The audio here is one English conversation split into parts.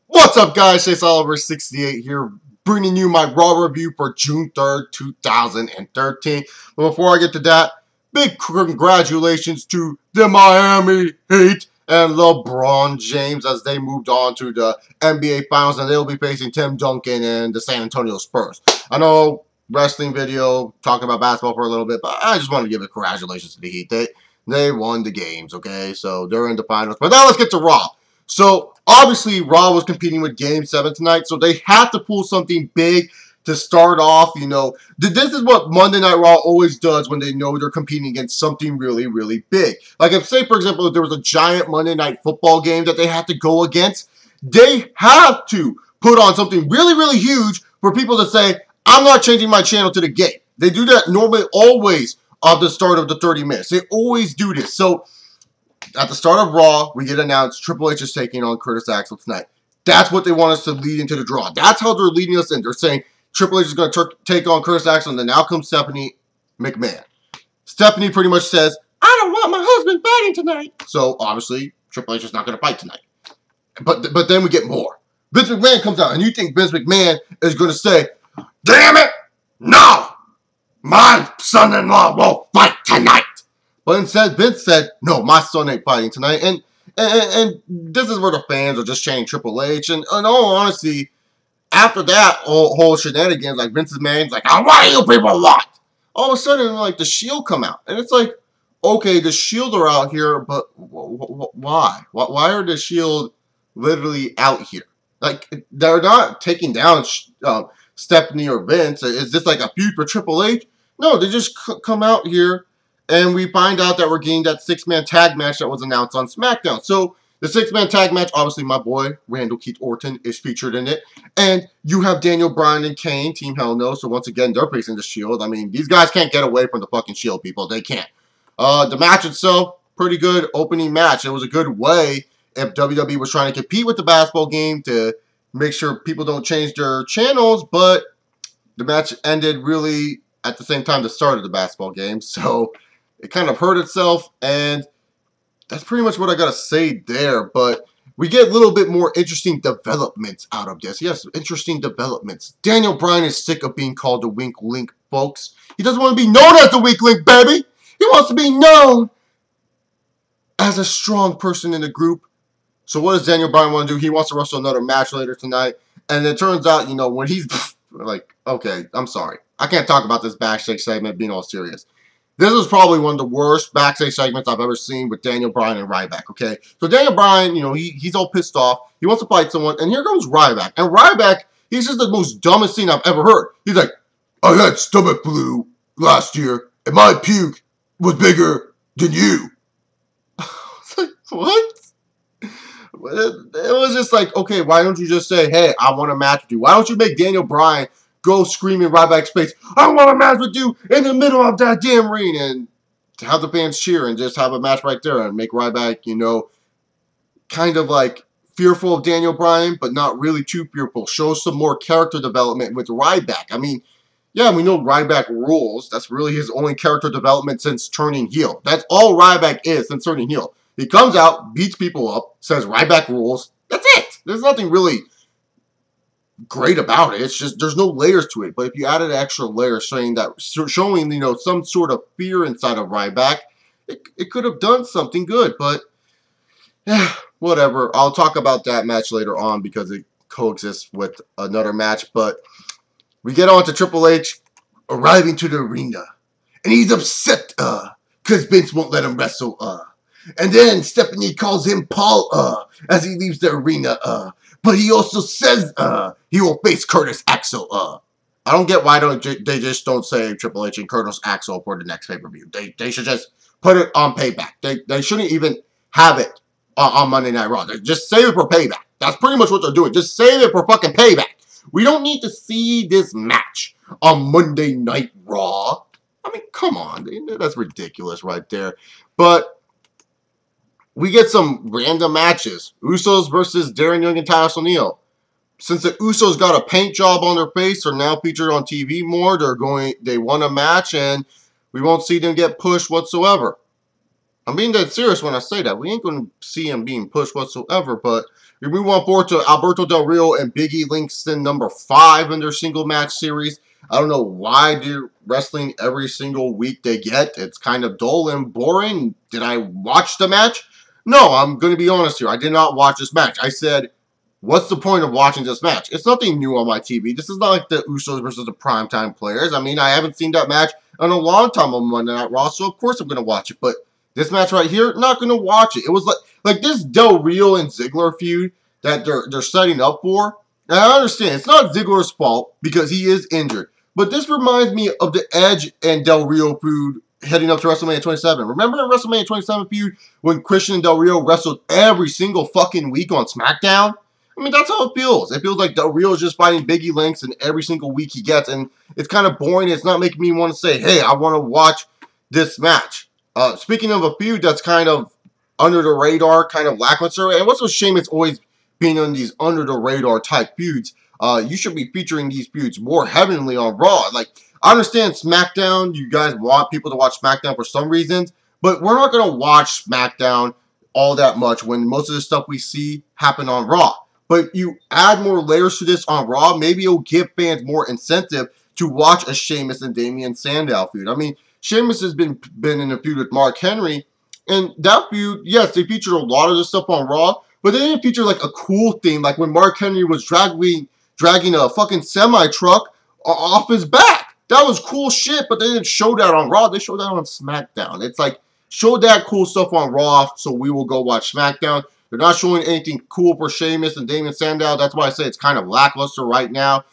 What's up, guys? Chase Oliver 68 here, bringing you my Raw review for June 3rd, 2013. But before I get to that, big congratulations to the Miami Heat and LeBron James as they moved on to the NBA Finals, and they'll be facing Tim Duncan and the San Antonio Spurs. I know, wrestling video, talking about basketball for a little bit, but I just want to give a congratulations to the Heat. They won the games, okay? So they're in the finals. But now let's get to Raw. So, obviously, Raw was competing with Game 7 tonight, so they had to pull something big to start off, you know. This is what Monday Night Raw always does when they know they're competing against something really, really big. Like, if, say, for example, if there was a giant Monday Night Football game that they had to go against, they have to put on something really, really huge for people to say, I'm not changing my channel to the game. They do that normally always at the start of the 30 minutes. They always do this. So, at the start of Raw, we get announced Triple H is taking on Curtis Axel tonight. That's what they want us to lead into the draw. That's how they're leading us in. They're saying Triple H is going to take on Curtis Axel, and then out comes Stephanie McMahon. Stephanie pretty much says, I don't want my husband fighting tonight. So, obviously, Triple H is not going to fight tonight. But then we get more. Vince McMahon comes out, and you think Vince McMahon is going to say, damn it, no, my son-in-law won't fight tonight. But instead, Vince said, no, my son ain't fighting tonight. And this is where the fans are just chanting Triple H. And in all honesty, after that whole shenanigans, like Vince's man's like, oh, what do you people want? All of a sudden, like, the Shield come out. And it's like, okay, the Shield are out here, but why? Why are the Shield literally out here? Like, they're not taking down Stephanie or Vince. Is this like a feud for Triple H? No, they just come out here. And we find out that we're getting that six-man tag match that was announced on SmackDown. So, the six-man tag match, obviously my boy, Randall Keith Orton, is featured in it. And you have Daniel Bryan and Kane, Team Hell No. So, once again, they're facing the Shield. I mean, these guys can't get away from the fucking Shield, people. They can't. The match itself, pretty good opening match. It was a good way if WWE was trying to compete with the basketball game to make sure people don't change their channels. But the match ended really at the same time the start of the basketball game. So, it kind of hurt itself, and that's pretty much what I got to say there. But we get a little bit more interesting developments out of this. Yes, interesting developments. Daniel Bryan is sick of being called the Wink Link, folks. He doesn't want to be known as the Wink Link, baby. He wants to be known as a strong person in the group. So what does Daniel Bryan want to do? He wants to wrestle another match later tonight. And it turns out, you know, when he's like, okay, I'm sorry. I can't talk about this backstage segment being all serious. This is probably one of the worst backstage segments I've ever seen with Daniel Bryan and Ryback, okay? So Daniel Bryan, you know, he's all pissed off. He wants to fight someone, and here comes Ryback. And Ryback, he's just the most dumbest thing I've ever heard. He's like, I had stomach flu last year, and my puke was bigger than you. It's like, what? It was just like, okay, why don't you just say, hey, I want a match with you? Why don't you make Daniel Bryan go scream in Ryback's face, I want a match with you in the middle of that damn ring, and have the fans cheer and just have a match right there and make Ryback, you know, kind of like fearful of Daniel Bryan, but not really too fearful. Show some more character development with Ryback. I mean, yeah, we know Ryback rules. That's really his only character development since turning heel. That's all Ryback is since turning heel. He comes out, beats people up, says Ryback rules. That's it. There's nothing really great about it. It's just there's no layers to it. But if you added extra layers showing you know, some sort of fear inside of Ryback, it could have done something good. But yeah, whatever. I'll talk about that match later on because it coexists with another match. But we get on to Triple H arriving to the arena, and he's upset because Vince won't let him wrestle and then Stephanie calls him Paul as he leaves the arena but he also says he will face Curtis Axel. I don't get why they just don't say Triple H and Curtis Axel for the next pay-per-view. They should just put it on Payback. They shouldn't even have it on Monday Night Raw. They just save it for Payback. That's pretty much what they're doing. Just save it for fucking Payback. We don't need to see this match on Monday Night Raw. I mean, come on. That's ridiculous right there. But we get some random matches. Usos versus Darren Young and Titus O'Neil. Since the Usos got a paint job on their face, they're now featured on TV more. They won a match, and we won't see them get pushed whatsoever. I'm being dead serious when I say that. We ain't going to see him being pushed whatsoever, but we move on forward to Alberto Del Rio and Big E Langston, number 5 in their single match series. I don't know why they're wrestling every single week they get. It's kind of dull and boring. Did I watch the match? No, I'm going to be honest here. I did not watch this match. I said, what's the point of watching this match? It's nothing new on my TV. This is not like the Usos versus the Primetime Players. I mean, I haven't seen that match in a long time on Monday Night Raw, so of course I'm going to watch it. But this match right here, not going to watch it. It was like this Del Rio and Ziggler feud that they're setting up for. And I understand, it's not Ziggler's fault because he is injured. But this reminds me of the Edge and Del Rio feud heading up to WrestleMania 27. Remember the WrestleMania 27 feud when Christian and Del Rio wrestled every single fucking week on SmackDown? I mean, that's how it feels. It feels like Del Rio is just fighting Big E Langston every single week he gets. And it's kind of boring. It's not making me want to say, hey, I want to watch this match. Speaking of a feud that's kind of under the radar, kind of lackluster, and what's with Sheamus always being on these under the radar type feuds, you should be featuring these feuds more heavily on Raw. Like, I understand SmackDown, you guys want people to watch SmackDown for some reasons, but we're not going to watch SmackDown all that much when most of the stuff we see happen on Raw. But you add more layers to this on Raw, maybe it'll give fans more incentive to watch a Sheamus and Damien Sandow feud. I mean, Sheamus has been in a feud with Mark Henry, and that feud, yes, they featured a lot of this stuff on Raw, but they didn't feature like a cool thing, like when Mark Henry was dragging a fucking semi-truck off his back. That was cool shit, but they didn't show that on Raw. They showed that on SmackDown. It's like, show that cool stuff on Raw, so we will go watch SmackDown. They're not showing anything cool for Sheamus and Damien Sandow. That's why I say it's kind of lackluster right now.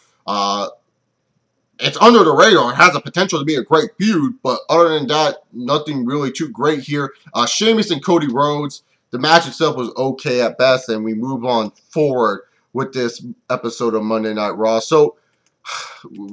It's under the radar. It has the potential to be a great feud, but other than that, nothing really too great here. Sheamus and Cody Rhodes, the match itself was okay at best, and we move on forward with this episode of Monday Night Raw. So,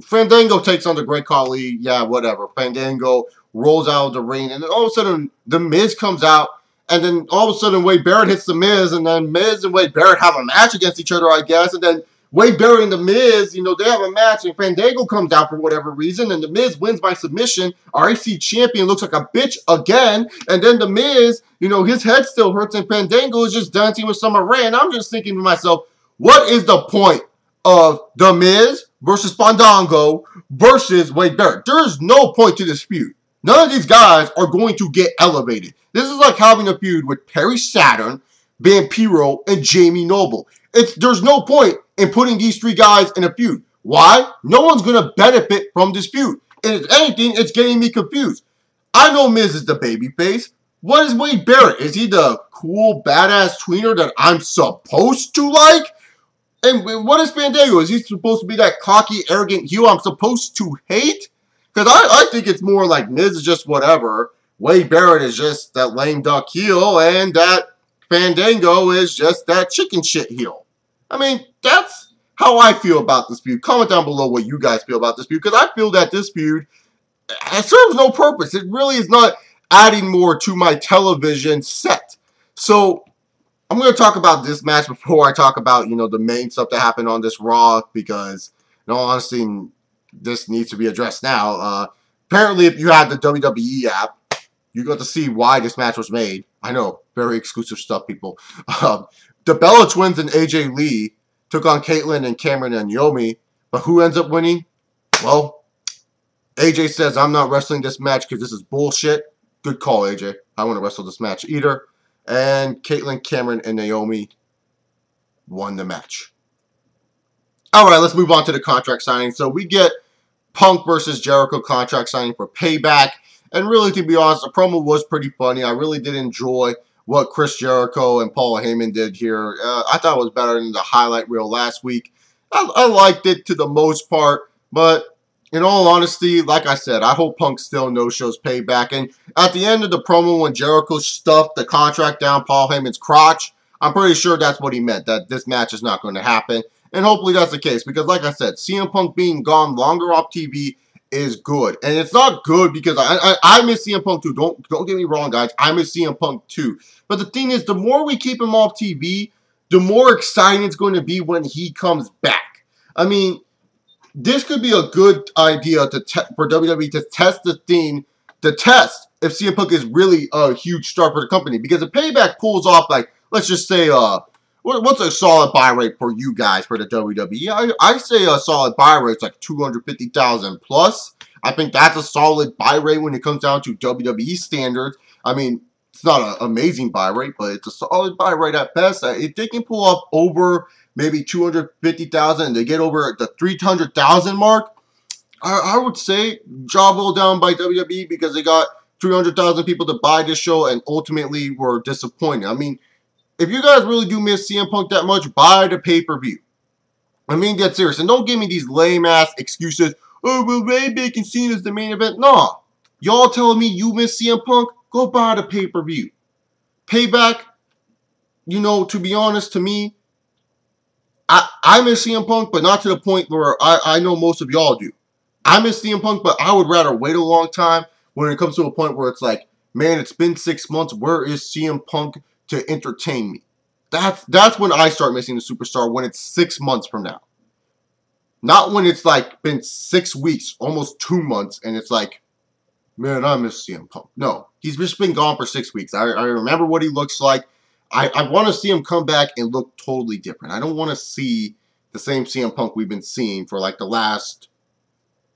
Fandango takes on the Great Khali. Yeah, whatever. Fandango rolls out of the ring, and then all of a sudden, The Miz comes out, and then all of a sudden, Wade Barrett hits The Miz, and then Miz and Wade Barrett have a match against each other, I guess, and then Wade Barrett and The Miz, you know, they have a match, and Fandango comes out for whatever reason, and The Miz wins by submission. Our IC champion looks like a bitch again, and then The Miz, you know, his head still hurts, and Fandango is just dancing with Summer Rae, and I'm just thinking to myself, what is the point of The Miz versus Fandango versus Wade Barrett? There is no point to this feud. None of these guys are going to get elevated. This is like having a feud with Perry Saturn, Vampiro, and Jamie Noble. There's no point in putting these three guys in a feud. Why? No one's going to benefit from this feud. And if anything, it's getting me confused. I know Miz is the babyface. What is Wade Barrett? Is he the cool, badass tweener that I'm supposed to like? And what is Fandango? Is he supposed to be that cocky, arrogant heel I'm supposed to hate? Because I think it's more like Miz is just whatever. Wade Barrett is just that lame duck heel, and that Fandango is just that chicken shit heel. I mean, that's how I feel about this feud. Comment down below what you guys feel about this feud, because I feel that this feud serves no purpose. It really is not adding more to my television set. So, I'm going to talk about this match before I talk about, you know, the main stuff that happened on this Raw, because, in all honesty, this needs to be addressed now. Apparently, if you had the WWE app, you got to see why this match was made. I know, very exclusive stuff, people. The Bella Twins and AJ Lee took on Caitlyn and Cameron and Naomi, but who ends up winning? Well, AJ says, I'm not wrestling this match because this is bullshit. Good call, AJ. I want to wrestle this match either. And Caitlyn, Cameron, and Naomi won the match. Alright, let's move on to the contract signing. So we get Punk versus Jericho contract signing for Payback. And really, to be honest, the promo was pretty funny. I really did enjoy what Chris Jericho and Paul Heyman did here. I thought it was better than the highlight reel last week. I liked it to the most part, but in all honesty, like I said, I hope Punk still no-shows Payback. And at the end of the promo, when Jericho stuffed the contract down Paul Heyman's crotch, I'm pretty sure that's what he meant, that this match is not going to happen. And hopefully that's the case, because like I said, CM Punk being gone longer off TV is good. And it's not good because I miss CM Punk too. Don't get me wrong, guys. I miss CM Punk too. But the thing is, the more we keep him off TV, the more exciting it's going to be when he comes back. I mean, this could be a good idea for WWE to test the thing, to test if CM Punk is really a huge star for the company. Because if Payback pulls off, like, let's just say, what's a solid buy rate for you guys for the WWE? I say a solid buy rate is like 250,000 plus. I think that's a solid buy rate when it comes down to WWE standards. I mean, it's not an amazing buy rate, but it's a solid buy rate at best. If they can pull up over maybe 250,000 and they get over the 300,000 mark, I would say job well done by WWE, because they got 300,000 people to buy this show and ultimately were disappointed. I mean, if you guys really do miss CM Punk that much, buy the pay-per-view. I mean, get serious. And don't give me these lame-ass excuses. Oh, well, Ryback and Cena's the main event. Nah. Y'all telling me you miss CM Punk? Go buy the pay-per-view. Payback, you know, to be honest, to me, I miss CM Punk, but not to the point where I know most of y'all do. I miss CM Punk, but I would rather wait a long time when it comes to a point where it's like, man, it's been 6 months. Where is CM Punk to entertain me? That's when I start missing the superstar, when it's 6 months from now. Not when it's like been 6 weeks, almost 2 months, and it's like, man, I miss CM Punk. No, he's just been gone for 6 weeks. I remember what he looks like. I want to see him come back and look totally different. I don't want to see the same CM Punk we've been seeing for like the last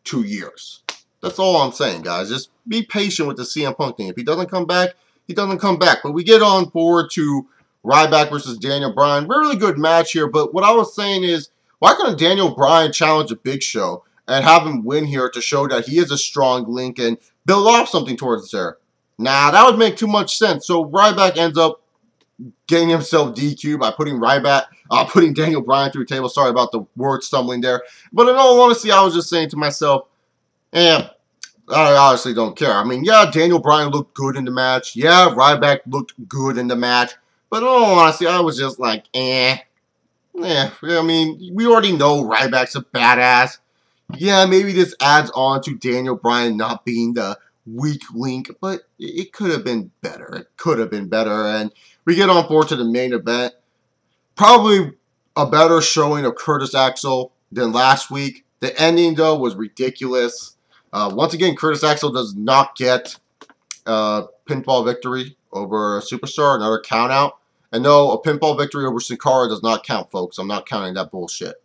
2 years. That's all I'm saying, guys. Just be patient with the CM Punk thing. If he doesn't come back, he doesn't come back. But we get on forward to Ryback versus Daniel Bryan. Really good match here. But what I was saying is, why couldn't Daniel Bryan challenge a Big Show and have him win here to show that he is a strong link and build off something towards there? Nah, that would make too much sense. So Ryback ends up getting himself DQ'd by putting Daniel Bryan through a table. Sorry about the word stumbling there. But in all honesty, I was just saying to myself, I honestly don't care. I mean, yeah, Daniel Bryan looked good in the match. Yeah, Ryback looked good in the match. But in all honesty, I was just like, I mean, we already know Ryback's a badass. Yeah, maybe this adds on to Daniel Bryan not being the weak link, but it could have been better. It could have been better. And we get on forward to the main event. Probably a better showing of Curtis Axel than last week. The ending, though, was ridiculous. Once again, Curtis Axel does not get a pinfall victory over a superstar, another countout. And no, a pinfall victory over Sin Cara does not count, folks. I'm not counting that bullshit.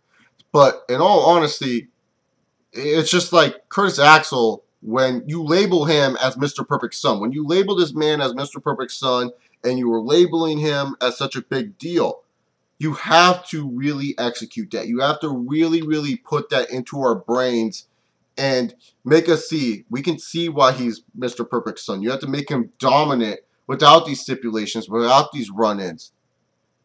But in all honesty, it's just like Curtis Axel, when you label him as Mr. Perfect Son, when you label this man as Mr. Perfect Son, and you were labeling him as such a big deal, you have to really execute that. You have to really, really put that into our brains and make us see. We can see why he's Mr. Perfect Son. You have to make him dominant without these stipulations, without these run-ins.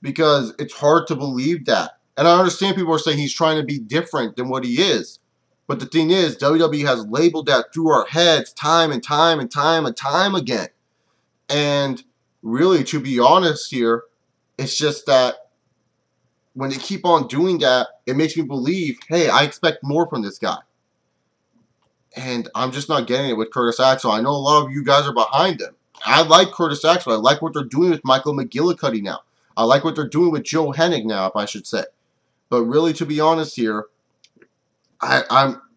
Because it's hard to believe that. And I understand people are saying he's trying to be different than what he is. But the thing is, WWE has labeled that through our heads time and time and time and time again. And really, to be honest here, it's just that when they keep on doing that, it makes me believe, hey, I expect more from this guy. And I'm just not getting it with Curtis Axel. I know a lot of you guys are behind him. I like Curtis Axel. I like what they're doing with Michael McGillicuddy now. I like what they're doing with Joe Hennig now, if I should say. But really, to be honest here,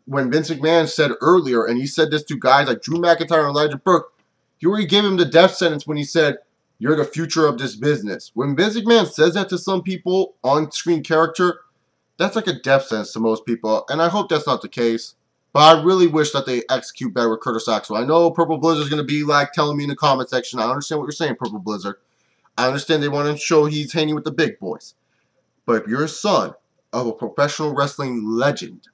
when Vince McMahon said earlier, and he said this to guys like Drew McIntyre and Elijah Burke, he already gave him the death sentence when he said, you're the future of this business. When Vince McMahon says that to some people, on-screen character, that's like a death sentence to most people. And I hope that's not the case. But I really wish that they execute better with Curtis Axel. I know Purple Blizzard is going to be like telling me in the comment section. I understand what you're saying, Purple Blizzard. I understand they want to show he's hanging with the big boys. But if you're a son of a professional wrestling legend,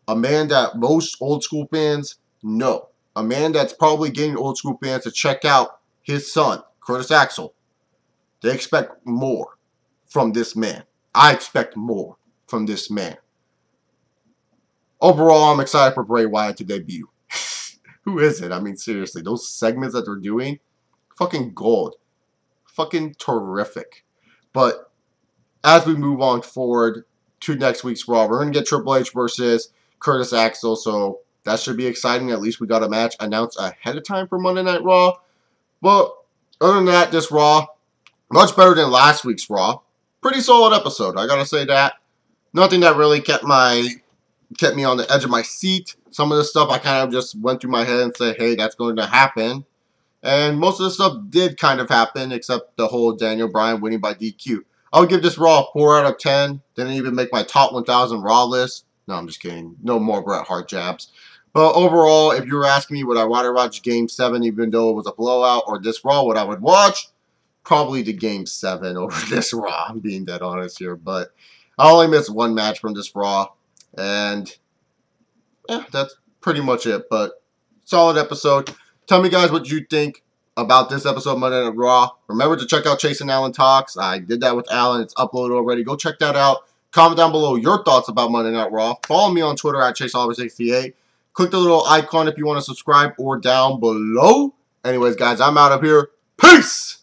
a man that most old school fans know, a man that's probably getting old school fans to check out his son, Curtis Axel, they expect more from this man. I expect more from this man. Overall, I'm excited for Bray Wyatt to debut. Who is it? I mean, seriously, those segments that they're doing, fucking gold. Fucking terrific. But as we move on forward to next week's Raw, we're going to get Triple H versus Curtis Axel, so that should be exciting. At least we got a match announced ahead of time for Monday Night Raw. But other than that, this Raw, much better than last week's Raw. Pretty solid episode, I gotta say that. Nothing that really kept me on the edge of my seat. Some of the stuff I kind of just went through my head and said, hey, that's going to happen. And most of the stuff did kind of happen, except the whole Daniel Bryan winning by DQ. I would give this Raw a 4 out of 10. Didn't even make my top 1,000 Raw list. No, I'm just kidding. No more Bret Hart jabs. But overall, if you were asking me would I rather watch Game 7 even though it was a blowout, or this Raw, what I would watch, probably the Game 7 over this Raw. I'm being dead honest here. But I only missed one match from this Raw. And yeah, that's pretty much it. But solid episode. Tell me guys what you think about this episode of Monday Night Raw. Remember to check out Chase and Alan Talks. I did that with Alan. It's uploaded already. Go check that out. Comment down below your thoughts about Monday Night Raw. Follow me on Twitter at ChaseOliver68. Click the little icon if you want to subscribe or down below. Anyways, guys, I'm out of here. Peace!